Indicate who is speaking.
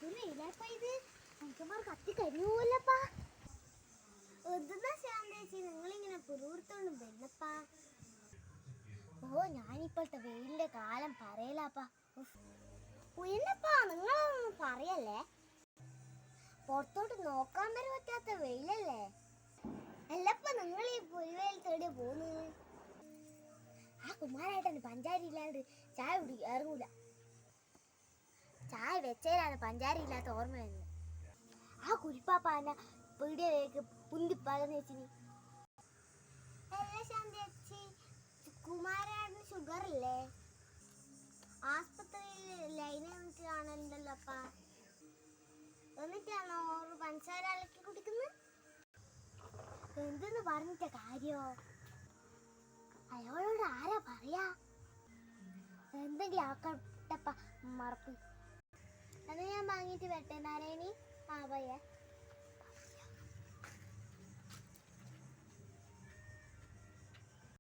Speaker 1: എന്തൊരു വെയിലാപ്പാ ഇത്. മനുഷ്യന്മാർ കത്തി കരിയൂല്ലപ്പാ. എന്താ ശാന്തേച്ചി നിങ്ങളിങ്ങനെ പുറത്തോണ്ടും വെള്ളപ്പാ? ഓ ഞാനിപ്പോഴത്തെ വെയിലിന്റെ കാലം പറയലാപ്പാ. എന്നപ്പാ നിങ്ങളൊന്നും പറയല്ലേ, പുറത്തോട്ട് നോക്കാൻ വരെ പറ്റാത്ത വെയിലല്ലേ. അല്ലപ്പ നിങ്ങൾ ഈ പുലിവെയിൽ തേടിയ പോന്ന്? ആ കുമാരേട്ടന് പഞ്ചാരി ഇല്ലാണ്ട് ചായ ഇറങ്ങൂല. ചായ വെച്ചതിലാണ് പഞ്ചാരി ഇല്ലാത്ത ഓർമ്മ വരുന്നത്. ആ കുരിപ്പാപ്പാന പീടിയയിലേക്ക് പുന്തിപ്പകർന്ന് വെച്ചിന്. കുമാരേട്ടന് ഷുഗർ ഇല്ലേ? ആസ്പത്രിയിൽ ലൈനെ വിളിച്ച് കാണലുണ്ടല്ലോ അപ്പ. എന്നിട്ടാണോ പഞ്ചസാര അലക്കി കുടിക്കുന്നത്? എന്തെന്ന് പറഞ്ഞിട്ട കാര്യോ? അയാളോട് ആരാ പറയാ? എന്തെങ്കിലും ആക്കട്ടപ്പ മറപ്പ്. അത് ഞാൻ വാങ്ങിയിട്ട് വെട്ടെ നാരായണി. ആ ഭയ